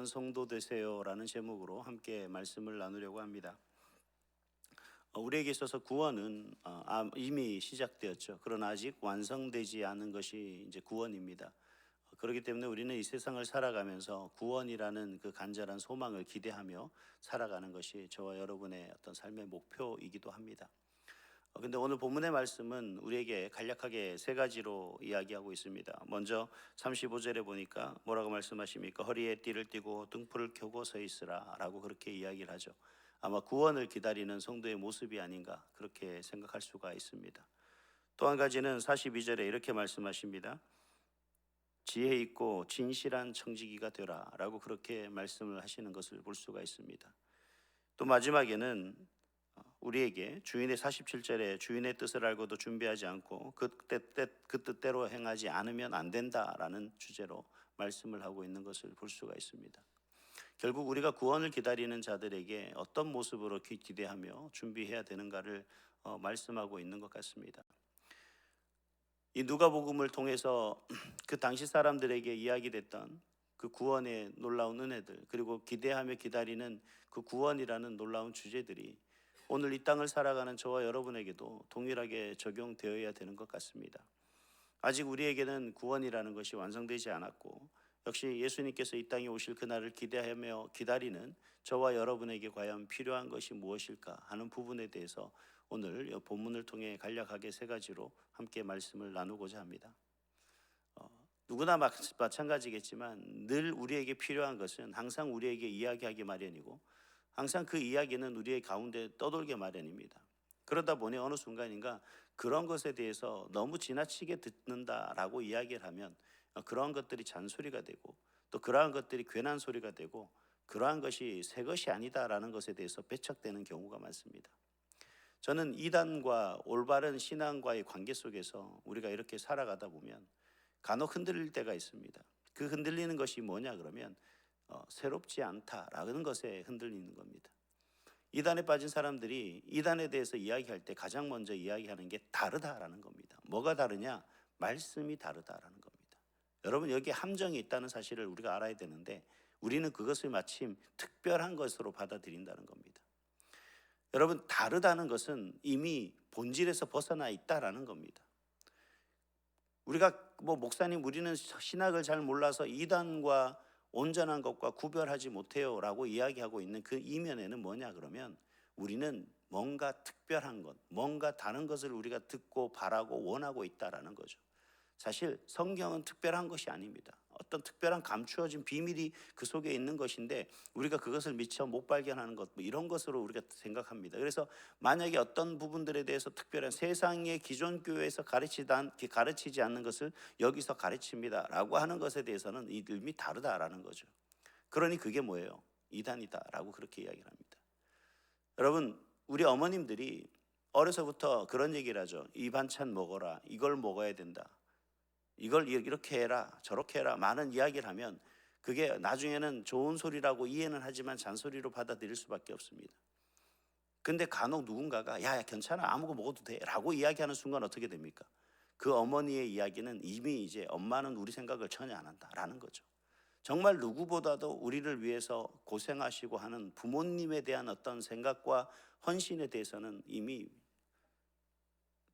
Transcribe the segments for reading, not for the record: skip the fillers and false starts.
그런 성도 되세요라는 제목으로 함께 말씀을 나누려고 합니다. 우리에게 있어서 구원은 이미 시작되었죠. 그러나 아직 완성되지 않은 것이 이제 구원입니다. 그렇기 때문에 우리는 이 세상을 살아가면서 구원이라는 그 간절한 소망을 기대하며 살아가는 것이 저와 여러분의 어떤 삶의 목표이기도 합니다. 근데 오늘 본문의 말씀은 우리에게 간략하게 세 가지로 이야기하고 있습니다. 먼저 35절에 보니까 뭐라고 말씀하십니까? 허리에 띠를 띠고 등불을 켜고 서 있으라 라고 그렇게 이야기를 하죠. 아마 구원을 기다리는 성도의 모습이 아닌가 그렇게 생각할 수가 있습니다. 또 한 가지는 42절에 이렇게 말씀하십니다. 지혜 있고 진실한 청지기가 되라 라고 그렇게 말씀을 하시는 것을 볼 수가 있습니다. 또 마지막에는 우리에게 주인의 47절에 주인의 뜻을 알고도 준비하지 않고 그 뜻대로 행하지 않으면 안 된다라는 주제로 말씀을 하고 있는 것을 볼 수가 있습니다. 결국 우리가 구원을 기다리는 자들에게 어떤 모습으로 기대하며 준비해야 되는가를 말씀하고 있는 것 같습니다. 이 누가복음을 통해서 그 당시 사람들에게 이야기됐던 그 구원의 놀라운 은혜들, 그리고 기대하며 기다리는 그 구원이라는 놀라운 주제들이 오늘 이 땅을 살아가는 저와 여러분에게도 동일하게 적용되어야 되는 것 같습니다. 아직 우리에게는 구원이라는 것이 완성되지 않았고, 역시 예수님께서 이 땅에 오실 그날을 기대하며 기다리는 저와 여러분에게 과연 필요한 것이 무엇일까 하는 부분에 대해서 오늘 본문을 통해 간략하게 세 가지로 함께 말씀을 나누고자 합니다. 누구나 마찬가지겠지만 늘 우리에게 필요한 것은 항상 우리에게 이야기하기 마련이고, 항상 그 이야기는 우리의 가운데 떠돌게 마련입니다. 그러다 보니 어느 순간인가 그런 것에 대해서 너무 지나치게 듣는다라고 이야기를 하면 그러한 것들이 잔소리가 되고, 또 그러한 것들이 괜한 소리가 되고, 그러한 것이 새 것이 아니다라는 것에 대해서 배척되는 경우가 많습니다. 저는 이단과 올바른 신앙과의 관계 속에서 우리가 이렇게 살아가다 보면 간혹 흔들릴 때가 있습니다. 그 흔들리는 것이 뭐냐 그러면 새롭지 않다라는 것에 흔들리는 겁니다. 이단에 빠진 사람들이 이단에 대해서 이야기할 때 가장 먼저 이야기하는 게 다르다라는 겁니다. 뭐가 다르냐? 말씀이 다르다라는 겁니다. 여러분, 여기에 함정이 있다는 사실을 우리가 알아야 되는데, 우리는 그것을 마침 특별한 것으로 받아들인다는 겁니다. 여러분, 다르다는 것은 이미 본질에서 벗어나 있다라는 겁니다. 우리가 목사님 우리는 신학을 잘 몰라서 이단과 온전한 것과 구별하지 못해요 라고 이야기하고 있는 그 이면에는 뭐냐 그러면, 우리는 뭔가 특별한 것, 뭔가 다른 것을 우리가 듣고 바라고 원하고 있다라는 거죠. 사실 성경은 특별한 것이 아닙니다. 어떤 특별한 감추어진 비밀이 그 속에 있는 것인데 우리가 그것을 미처 못 발견하는 것, 이런 것으로 우리가 생각합니다. 그래서 만약에 어떤 부분들에 대해서 특별한 세상의 기존 교회에서 가르치지 않는 것을 여기서 가르칩니다 라고 하는 것에 대해서는 이름이 다르다라는 거죠. 그러니 그게 뭐예요? 이단이다라고 그렇게 이야기를 합니다. 여러분, 우리 어머님들이 어려서부터 그런 얘기를 하죠. 이 반찬 먹어라, 이걸 먹어야 된다, 이걸 이렇게 해라 저렇게 해라, 많은 이야기를 하면 그게 나중에는 좋은 소리라고 이해는 하지만 잔소리로 받아들일 수밖에 없습니다. 근데 간혹 누군가가 야 괜찮아 아무거 먹어도 돼 라고 이야기하는 순간 어떻게 됩니까? 그 어머니의 이야기는 이미 이제 엄마는 우리 생각을 전혀 안 한다라는 거죠. 정말 누구보다도 우리를 위해서 고생하시고 하는 부모님에 대한 어떤 생각과 헌신에 대해서는 이미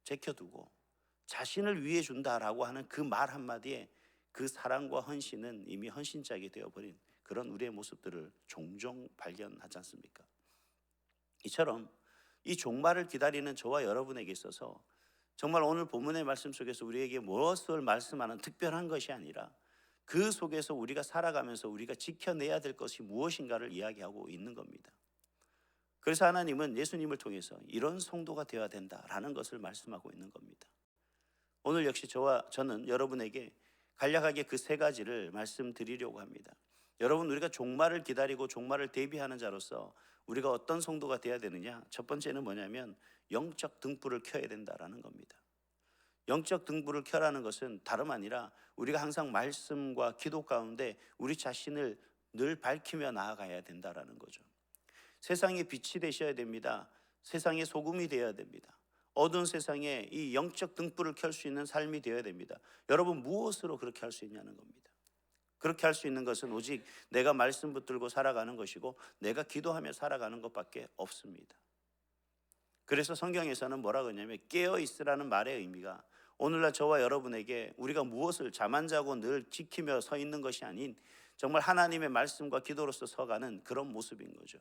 제껴두고 자신을 위해 준다라고 하는 그 말 한마디에 그 사랑과 헌신은 이미 헌신짝이 되어버린 그런 우리의 모습들을 종종 발견하지 않습니까? 이처럼 이 종말을 기다리는 저와 여러분에게 있어서 정말 오늘 본문의 말씀 속에서 우리에게 무엇을 말씀하는 특별한 것이 아니라 그 속에서 우리가 살아가면서 우리가 지켜내야 될 것이 무엇인가를 이야기하고 있는 겁니다. 그래서 하나님은 예수님을 통해서 이런 성도가 되어야 된다라는 것을 말씀하고 있는 겁니다. 오늘 역시 저는 여러분에게 간략하게 그 세 가지를 말씀드리려고 합니다. 여러분, 우리가 종말을 기다리고 종말을 대비하는 자로서 우리가 어떤 성도가 되어야 되느냐? 첫 번째는 뭐냐면 영적 등불을 켜야 된다라는 겁니다. 영적 등불을 켜라는 것은 다름 아니라 우리가 항상 말씀과 기도 가운데 우리 자신을 늘 밝히며 나아가야 된다라는 거죠. 세상의 빛이 되셔야 됩니다. 세상의 소금이 되어야 됩니다. 어두운 세상에 이 영적 등불을 켤 수 있는 삶이 되어야 됩니다. 여러분, 무엇으로 그렇게 할 수 있냐는 겁니다. 그렇게 할 수 있는 것은 오직 내가 말씀 붙들고 살아가는 것이고 내가 기도하며 살아가는 것밖에 없습니다. 그래서 성경에서는 뭐라고 하냐면 깨어 있으라는 말의 의미가 오늘날 저와 여러분에게 우리가 무엇을 잠 안 자고 늘 지키며 서 있는 것이 아닌 정말 하나님의 말씀과 기도로서 서가는 그런 모습인 거죠.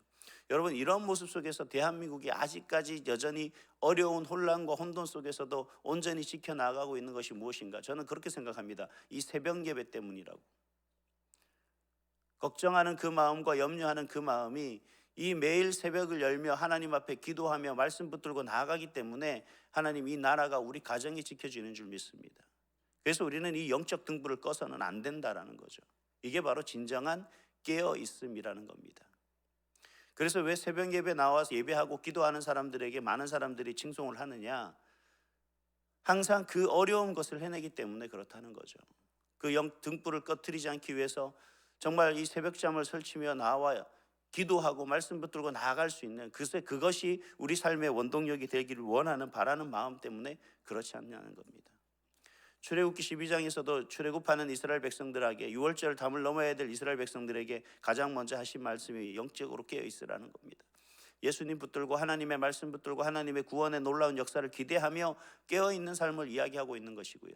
여러분, 이런 모습 속에서 대한민국이 아직까지 여전히 어려운 혼란과 혼돈 속에서도 온전히 지켜나가고 있는 것이 무엇인가? 저는 그렇게 생각합니다. 이 새벽 예배 때문이라고. 걱정하는 그 마음과 염려하는 그 마음이 이 매일 새벽을 열며 하나님 앞에 기도하며 말씀 붙들고 나아가기 때문에 하나님 이 나라가 우리 가정이 지켜지는 줄 믿습니다. 그래서 우리는 이 영적 등불을 꺼서는 안 된다라는 거죠. 이게 바로 진정한 깨어 있음이라는 겁니다. 그래서 왜 새벽 예배 나와서 예배하고 기도하는 사람들에게 많은 사람들이 칭송을 하느냐? 항상 그 어려운 것을 해내기 때문에 그렇다는 거죠. 그 영 등불을 꺼뜨리지 않기 위해서 정말 이 새벽잠을 설치며 나와 기도하고 말씀 붙들고 나아갈 수 있는 그것이 우리 삶의 원동력이 되기를 원하는 바라는 마음 때문에 그렇지 않냐는 겁니다. 출애굽기 12장에서도 출애굽하는 이스라엘 백성들에게 6월절 담을 넘어야 될 이스라엘 백성들에게 가장 먼저 하신 말씀이 영적으로 깨어 있으라는 겁니다. 예수님 붙들고 하나님의 말씀 붙들고 하나님의 구원의 놀라운 역사를 기대하며 깨어 있는 삶을 이야기하고 있는 것이고요.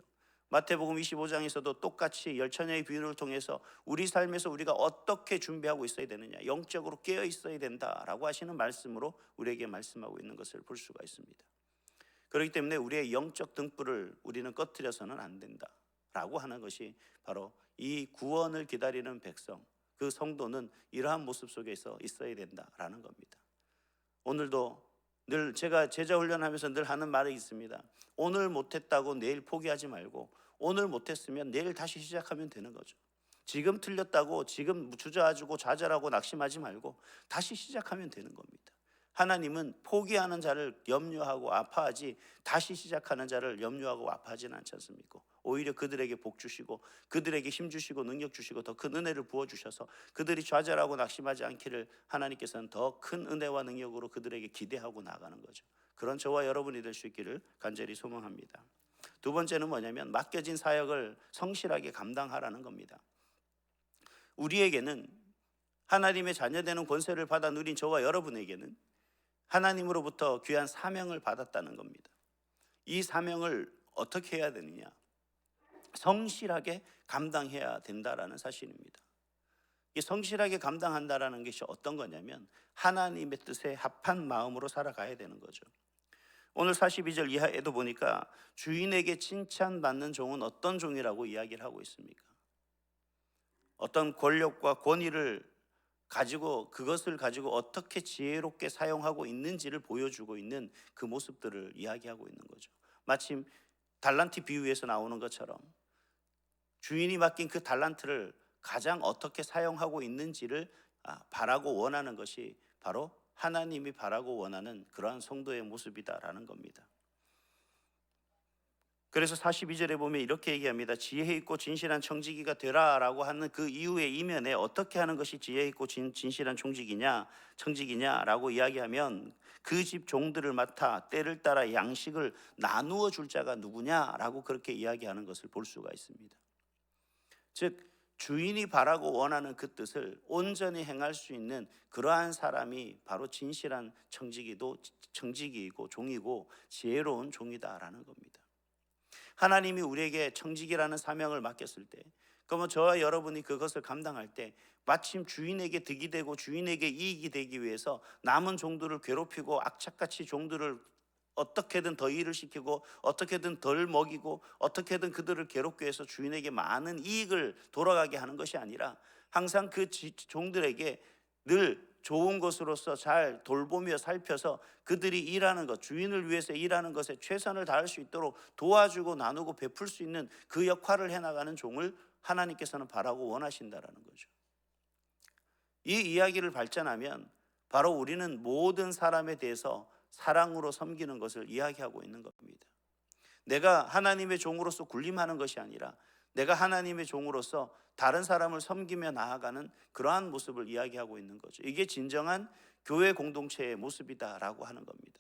마태복음 25장에서도 똑같이 열처녀의 비유를 통해서 우리 삶에서 우리가 어떻게 준비하고 있어야 되느냐, 영적으로 깨어 있어야 된다라고 하시는 말씀으로 우리에게 말씀하고 있는 것을 볼 수가 있습니다. 그렇기 때문에 우리의 영적 등불을 우리는 꺼뜨려서는 안 된다라고 하는 것이 바로 이 구원을 기다리는 백성, 그 성도는 이러한 모습 속에서 있어야 된다라는 겁니다. 오늘도 늘 제가 제자 훈련하면서 늘 하는 말이 있습니다. 오늘 못했다고 내일 포기하지 말고 오늘 못했으면 내일 다시 시작하면 되는 거죠. 지금 틀렸다고 지금 주저앉고 좌절하고 낙심하지 말고 다시 시작하면 되는 겁니다. 하나님은 포기하는 자를 염려하고 아파하지 다시 시작하는 자를 염려하고 아파하지는 않지 않습니까? 오히려 그들에게 복 주시고 그들에게 힘 주시고 능력 주시고 더 큰 은혜를 부어주셔서 그들이 좌절하고 낙심하지 않기를 하나님께서는 더 큰 은혜와 능력으로 그들에게 기대하고 나가는 거죠. 그런 저와 여러분이 될 수 있기를 간절히 소망합니다. 두 번째는 뭐냐면 맡겨진 사역을 성실하게 감당하라는 겁니다. 우리에게는 하나님의 자녀되는 권세를 받아 누린 저와 여러분에게는 하나님으로부터 귀한 사명을 받았다는 겁니다. 이 사명을 어떻게 해야 되느냐? 성실하게 감당해야 된다라는 사실입니다. 이 성실하게 감당한다라는 것이 어떤 거냐면 하나님의 뜻에 합한 마음으로 살아가야 되는 거죠. 오늘 42절 이하에도 보니까 주인에게 칭찬받는 종은 어떤 종이라고 이야기를 하고 있습니까? 어떤 권력과 권위를 가지고 그것을 가지고 어떻게 지혜롭게 사용하고 있는지를 보여주고 있는 그 모습들을 이야기하고 있는 거죠. 마침 달란트 비유에서 나오는 것처럼 주인이 맡긴 그 달란트를 가장 어떻게 사용하고 있는지를 바라고 원하는 것이 바로 하나님이 바라고 원하는 그러한 성도의 모습이다라는 겁니다. 그래서 42절에 보면 이렇게 얘기합니다. 지혜 있고 진실한 청지기가 되라라고 하는 그 이후의 이면에 어떻게 하는 것이 지혜 있고 진실한 청지기냐라고 이야기하면 그 집 종들을 맡아 때를 따라 양식을 나누어 줄 자가 누구냐라고 그렇게 이야기하는 것을 볼 수가 있습니다. 즉 주인이 바라고 원하는 그 뜻을 온전히 행할 수 있는 그러한 사람이 바로 진실한 청지기이고 종이고 지혜로운 종이다라는 겁니다. 하나님이 우리에게 청지기라는 사명을 맡겼을 때, 그러면 저와 여러분이 그것을 감당할 때 마침 주인에게 득이 되고 주인에게 이익이 되기 위해서 남은 종들을 괴롭히고 악착같이 종들을 어떻게든 더 일을 시키고 어떻게든 덜 먹이고 어떻게든 그들을 괴롭게 해서 주인에게 많은 이익을 돌아가게 하는 것이 아니라 항상 그 종들에게 늘 좋은 것으로서 잘 돌보며 살펴서 그들이 일하는 것, 주인을 위해서 일하는 것에 최선을 다할 수 있도록 도와주고 나누고 베풀 수 있는 그 역할을 해나가는 종을 하나님께서는 바라고 원하신다라는 거죠. 이 이야기를 발전하면 바로 우리는 모든 사람에 대해서 사랑으로 섬기는 것을 이야기하고 있는 겁니다. 내가 하나님의 종으로서 군림하는 것이 아니라 내가 하나님의 종으로서 다른 사람을 섬기며 나아가는 그러한 모습을 이야기하고 있는 거죠. 이게 진정한 교회 공동체의 모습이다라고 하는 겁니다.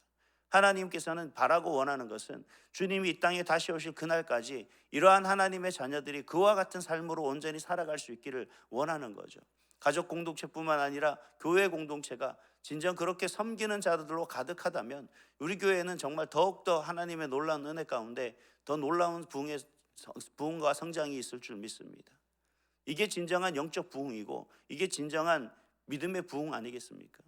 하나님께서는 바라고 원하는 것은 주님이 이 땅에 다시 오실 그날까지 이러한 하나님의 자녀들이 그와 같은 삶으로 온전히 살아갈 수 있기를 원하는 거죠. 가족 공동체뿐만 아니라 교회 공동체가 진정 그렇게 섬기는 자들로 가득하다면 우리 교회는 정말 더욱더 하나님의 놀라운 은혜 가운데 더 놀라운 부흥과 성장이 있을 줄 믿습니다. 이게 진정한 영적 부흥이고 이게 진정한 믿음의 부흥 아니겠습니까?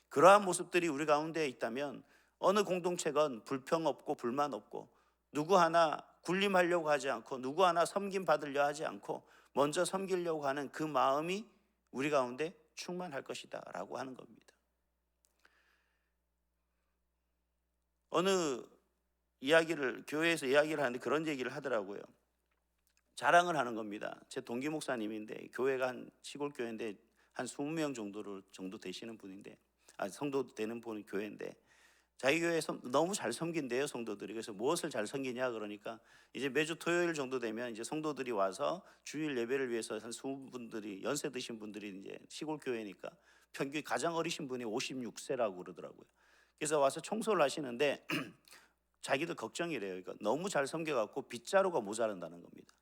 그러한 모습들이 우리 가운데 있다면 어느 공동체건 불평 없고 불만 없고 누구 하나 군림하려고 하지 않고 누구 하나 섬김 받으려 하지 않고 먼저 섬기려고 하는 그 마음이 우리 가운데 충만할 것이다 라고 하는 겁니다. 어느 교회에서 이야기를 하는데 그런 얘기를 하더라고요. 자랑을 하는 겁니다. 제 동기 목사님인데 교회가 한 시골 교회인데 한 20명 정도 되시는 분인데 성도 되는 분 교회인데 자기 교회에서 너무 잘 섬긴대요, 성도들이. 그래서 무엇을 잘 섬기냐 그러니까 이제 매주 토요일 정도 되면 이제 성도들이 와서 주일 예배를 위해서 한 20분들이 연세 드신 분들이 이제 시골 교회니까 평균 가장 어리신 분이 56세라고 그러더라고요. 그래서 와서 청소를 하시는데 자기들 걱정이래요. 그러니까 너무 잘 섬겨갖고 빗자루가 모자란다는 겁니다.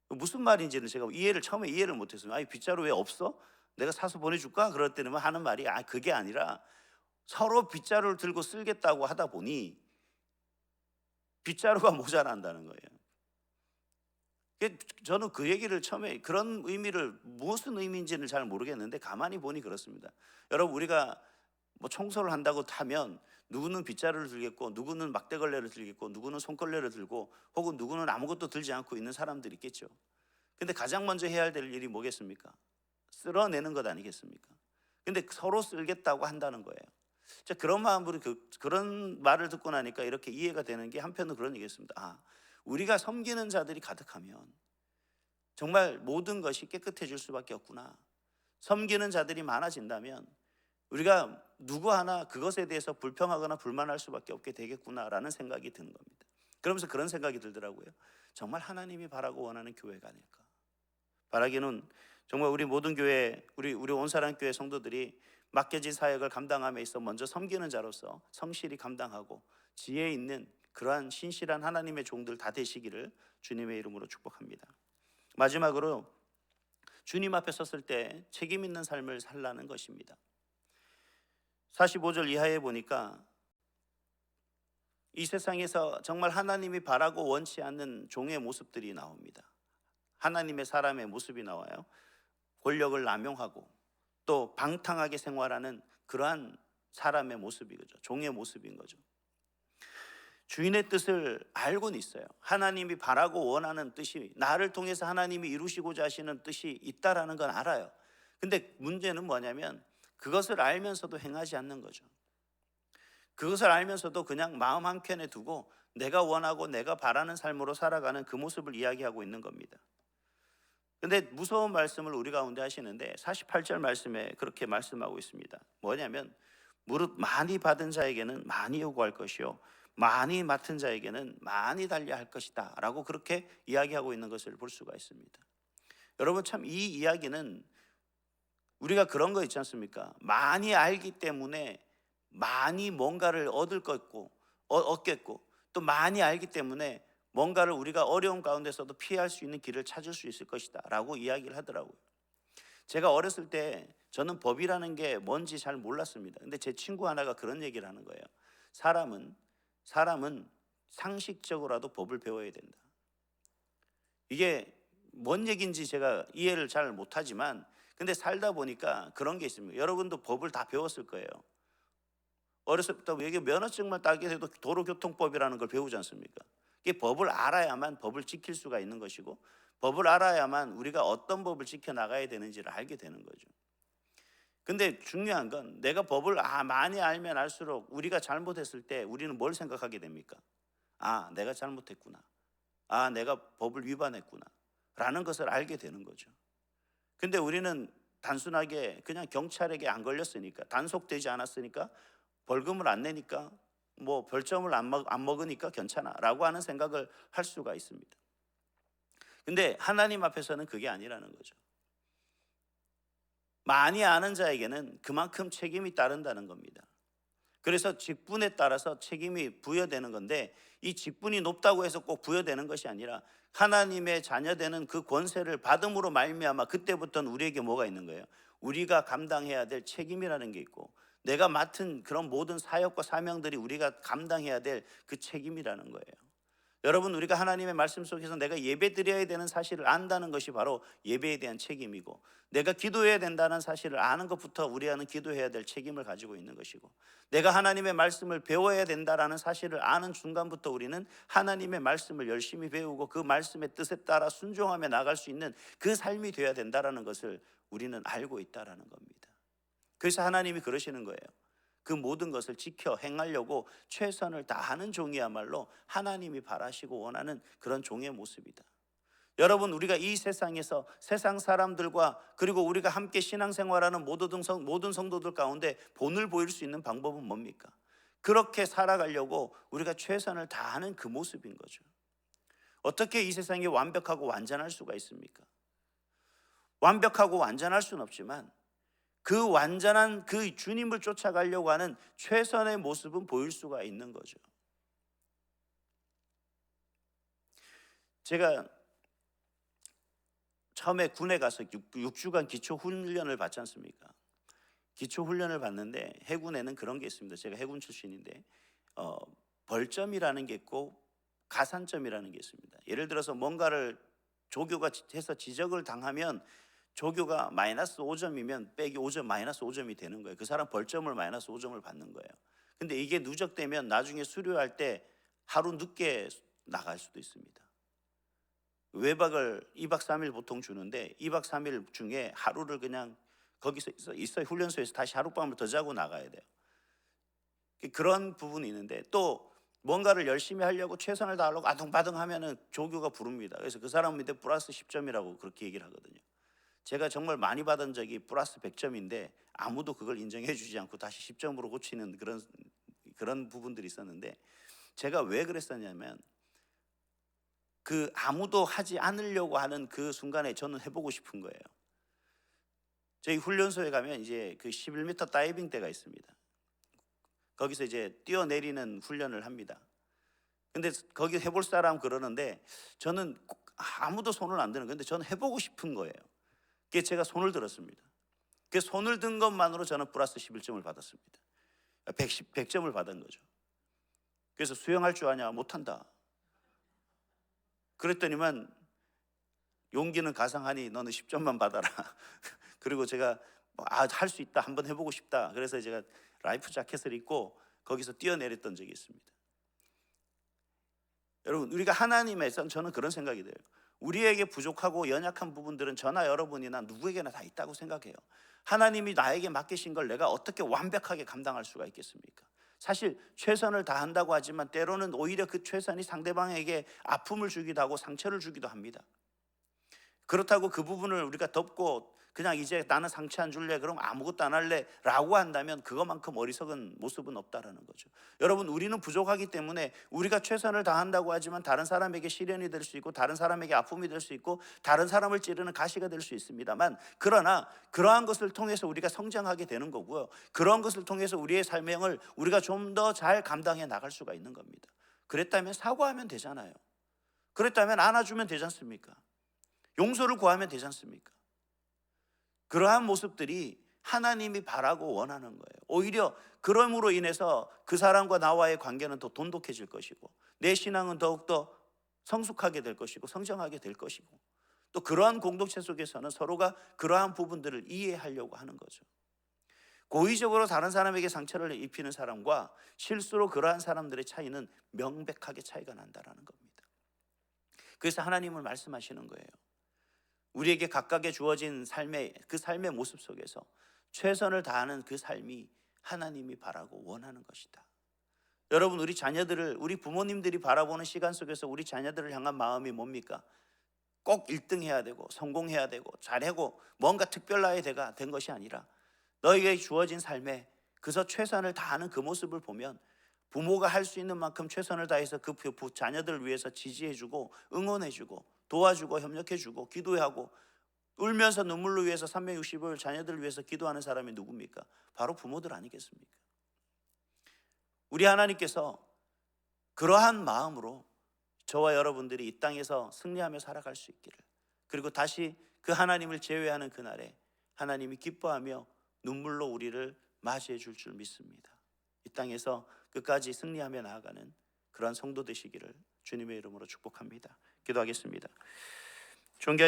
무슨 말인지는 제가 처음에 이해를 못했어요. 아니 빗자루 왜 없어? 내가 사서 보내줄까? 그럴 때는 하는 말이 그게 아니라 서로 빗자루를 들고 쓸겠다고 하다 보니 빗자루가 모자란다는 거예요. 저는 그 얘기를 처음에 그런 의미를 무슨 의미인지는 잘 모르겠는데 가만히 보니 그렇습니다. 여러분 우리가 뭐 청소를 한다고 하면 누구는 빗자루를 들겠고 누구는 막대걸레를 들겠고 누구는 손걸레를 들고 혹은 누구는 아무것도 들지 않고 있는 사람들이 있겠죠. 근데 가장 먼저 해야 될 일이 뭐겠습니까? 쓸어내는 것 아니겠습니까? 근데 서로 쓸겠다고 한다는 거예요. 자, 그런 마음으로 그런 말을 듣고 나니까 이렇게 이해가 되는 게 한편으로 그런 얘기였습니다. 우리가 섬기는 자들이 가득하면 정말 모든 것이 깨끗해질 수밖에 없구나. 섬기는 자들이 많아진다면 우리가 누구 하나 그것에 대해서 불평하거나 불만할 수밖에 없게 되겠구나라는 생각이 드는 겁니다. 그러면서 그런 생각이 들더라고요. 정말 하나님이 바라고 원하는 교회가 아닐까. 바라기는 정말 우리 모든 교회, 우리 온사랑 교회 성도들이 맡겨진 사역을 감당함에 있어 먼저 섬기는 자로서 성실히 감당하고 지혜 있는 그러한 신실한 하나님의 종들 다 되시기를 주님의 이름으로 축복합니다. 마지막으로 주님 앞에 섰을 때 책임 있는 삶을 살라는 것입니다. 45절 이하에 보니까 이 세상에서 정말 하나님이 바라고 원치 않는 종의 모습들이 나옵니다. 하나님의 사람의 모습이 나와요. 권력을 남용하고 또 방탕하게 생활하는 그러한 사람의 모습이죠. 종의 모습인 거죠. 주인의 뜻을 알고는 있어요. 하나님이 바라고 원하는 뜻이 나를 통해서 하나님이 이루시고자 하시는 뜻이 있다라는 건 알아요. 근데 문제는 뭐냐면 그것을 알면서도 행하지 않는 거죠. 그것을 알면서도 그냥 마음 한켠에 두고 내가 원하고 내가 바라는 삶으로 살아가는 그 모습을 이야기하고 있는 겁니다. 근데 무서운 말씀을 우리 가운데 하시는데 48절 말씀에 그렇게 말씀하고 있습니다. 뭐냐면 무릇 많이 받은 자에게는 많이 요구할 것이요 많이 맡은 자에게는 많이 달려 할 것이다 라고 그렇게 이야기하고 있는 것을 볼 수가 있습니다. 여러분 참 이 이야기는 우리가 그런 거 있지 않습니까? 많이 알기 때문에 많이 뭔가를 얻겠고 또 많이 알기 때문에 뭔가를 우리가 어려운 가운데서도 피할 수 있는 길을 찾을 수 있을 것이다 라고 이야기를 하더라고요. 제가 어렸을 때 저는 법이라는 게 뭔지 잘 몰랐습니다. 근데 제 친구 하나가 그런 얘기를 하는 거예요. 사람은 상식적으로라도 법을 배워야 된다. 이게 뭔 얘기인지 제가 이해를 잘 못하지만 근데 살다 보니까 그런 게 있습니다. 여러분도 법을 다 배웠을 거예요. 어렸을 때부터 여기 면허증만 따게 돼도 도로교통법이라는 걸 배우지 않습니까? 이게 법을 알아야만 법을 지킬 수가 있는 것이고 법을 알아야만 우리가 어떤 법을 지켜나가야 되는지를 알게 되는 거죠. 근데 중요한 건 내가 법을 많이 알면 알수록 우리가 잘못했을 때 우리는 뭘 생각하게 됩니까? 내가 잘못했구나. 내가 법을 위반했구나 라는 것을 알게 되는 거죠. 근데 우리는 단순하게 그냥 경찰에게 안 걸렸으니까 단속되지 않았으니까 벌금을 안 내니까 뭐 별점을 안 먹으니까 괜찮아 라고 하는 생각을 할 수가 있습니다. 근데 하나님 앞에서는 그게 아니라는 거죠. 많이 아는 자에게는 그만큼 책임이 따른다는 겁니다. 그래서 직분에 따라서 책임이 부여되는 건데, 이 직분이 높다고 해서 꼭 부여되는 것이 아니라 하나님의 자녀되는 그 권세를 받음으로 말미암아 그때부터는 우리에게 뭐가 있는 거예요? 우리가 감당해야 될 책임이라는 게 있고, 내가 맡은 그런 모든 사역과 사명들이 우리가 감당해야 될 그 책임이라는 거예요. 여러분, 우리가 하나님의 말씀 속에서 내가 예배 드려야 되는 사실을 안다는 것이 바로 예배에 대한 책임이고, 내가 기도해야 된다는 사실을 아는 것부터 우리는 기도해야 될 책임을 가지고 있는 것이고, 내가 하나님의 말씀을 배워야 된다는 사실을 아는 순간부터 우리는 하나님의 말씀을 열심히 배우고 그 말씀의 뜻에 따라 순종하며 나갈 수 있는 그 삶이 되어야 된다는 것을 우리는 알고 있다는 겁니다. 그래서 하나님이 그러시는 거예요. 그 모든 것을 지켜 행하려고 최선을 다하는 종이야말로 하나님이 바라시고 원하는 그런 종의 모습이다. 여러분, 우리가 이 세상에서 세상 사람들과 그리고 우리가 함께 신앙생활하는 모든 성도들 가운데 본을 보일 수 있는 방법은 뭡니까? 그렇게 살아가려고 우리가 최선을 다하는 그 모습인 거죠. 어떻게 이 세상이 완벽하고 완전할 수가 있습니까? 완벽하고 완전할 수는 없지만 그 완전한 그 주님을 쫓아가려고 하는 최선의 모습은 보일 수가 있는 거죠. 제가 처음에 군에 가서 6주간 기초 훈련을 받지 않습니까? 기초 훈련을 받는데 해군에는 그런 게 있습니다. 제가 해군 출신인데 벌점이라는 게 있고 가산점이라는 게 있습니다. 예를 들어서 뭔가를 조교가 해서 지적을 당하면 조교가 마이너스 5점이면 빼기 5점, 마이너스 5점이 되는 거예요. 그 사람 벌점을 마이너스 5점을 받는 거예요. 근데 이게 누적되면 나중에 수료할 때 하루 늦게 나갈 수도 있습니다. 외박을 2박 3일 보통 주는데 2박 3일 중에 하루를 그냥 거기서 있어 훈련소에서 다시 하룻밤을 더 자고 나가야 돼요. 그런 부분이 있는데, 또 뭔가를 열심히 하려고 최선을 다하려고 아둥바둥 하면은 조교가 부릅니다. 그래서 그 사람 밑에 플러스 10점이라고 그렇게 얘기를 하거든요. 제가 정말 많이 받은 적이 플러스 100점인데 아무도 그걸 인정해 주지 않고 다시 10점으로 고치는 그런 부분들이 있었는데, 제가 왜 그랬었냐면 그 아무도 하지 않으려고 하는 그 순간에 저는 해보고 싶은 거예요. 저희 훈련소에 가면 이제 그 11m 다이빙 대가 있습니다. 거기서 이제 뛰어내리는 훈련을 합니다. 근데 거기 해볼 사람 그러는데 저는 아무도 손을 안 드는 건데 저는 해보고 싶은 거예요. 그게 제가 손을 들었습니다. 그 손을 든 것만으로 저는 플러스 11점을 받았습니다. 100점을 받은 거죠. 그래서 수영할 줄 아냐? 못한다. 그랬더니만 용기는 가상하니 너는 10점만 받아라. 그리고 제가 할 수 있다, 한번 해보고 싶다. 그래서 제가 라이프 자켓을 입고 거기서 뛰어내렸던 적이 있습니다. 여러분, 우리가 하나님에선 저는 그런 생각이 돼요. 우리에게 부족하고 연약한 부분들은 저나 여러분이나 누구에게나 다 있다고 생각해요. 하나님이 나에게 맡기신 걸 내가 어떻게 완벽하게 감당할 수가 있겠습니까? 사실 최선을 다한다고 하지만 때로는 오히려 그 최선이 상대방에게 아픔을 주기도 하고 상처를 주기도 합니다. 그렇다고 그 부분을 우리가 덮고 그냥 이제 나는 상처 안 줄래, 그럼 아무것도 안 할래 라고 한다면 그것만큼 어리석은 모습은 없다라는 거죠. 여러분, 우리는 부족하기 때문에 우리가 최선을 다한다고 하지만 다른 사람에게 시련이 될 수 있고 다른 사람에게 아픔이 될 수 있고 다른 사람을 찌르는 가시가 될 수 있습니다만, 그러나 그러한 것을 통해서 우리가 성장하게 되는 거고요, 그런 것을 통해서 우리의 삶을 우리가 좀 더 잘 감당해 나갈 수가 있는 겁니다. 그랬다면 사과하면 되잖아요. 그랬다면 안아주면 되지 않습니까? 용서를 구하면 되지 않습니까? 그러한 모습들이 하나님이 바라고 원하는 거예요. 오히려 그럼으로 인해서 그 사람과 나와의 관계는 더 돈독해질 것이고 내 신앙은 더욱더 성숙하게 될 것이고 성장하게 될 것이고, 또 그러한 공동체 속에서는 서로가 그러한 부분들을 이해하려고 하는 거죠. 고의적으로 다른 사람에게 상처를 입히는 사람과 실수로 그러한 사람들의 차이는 명백하게 차이가 난다는 겁니다. 그래서 하나님은 말씀하시는 거예요. 우리에게 각각의 주어진 그 삶의 모습 속에서 최선을 다하는 그 삶이 하나님이 바라고 원하는 것이다. 여러분, 우리 자녀들을, 우리 부모님들이 바라보는 시간 속에서 우리 자녀들을 향한 마음이 뭡니까? 꼭 1등 해야 되고 성공해야 되고 잘하고 뭔가 특별나의 대가 된 것이 아니라 너에게 주어진 삶에 그저 최선을 다하는 그 모습을 보면 부모가 할 수 있는 만큼 최선을 다해서 그 자녀들을 위해서 지지해주고 응원해주고 도와주고 협력해주고 기도하고 울면서 눈물로 위해서 365일 자녀들을 위해서 기도하는 사람이 누굽니까? 바로 부모들 아니겠습니까? 우리 하나님께서 그러한 마음으로 저와 여러분들이 이 땅에서 승리하며 살아갈 수 있기를, 그리고 다시 그 하나님을 제외하는 그날에 하나님이 기뻐하며 눈물로 우리를 맞이해 줄 줄 믿습니다. 이 땅에서 끝까지 승리하며 나아가는 그러한 성도 되시기를 주님의 이름으로 축복합니다. 기도하겠습니다. 존귀하신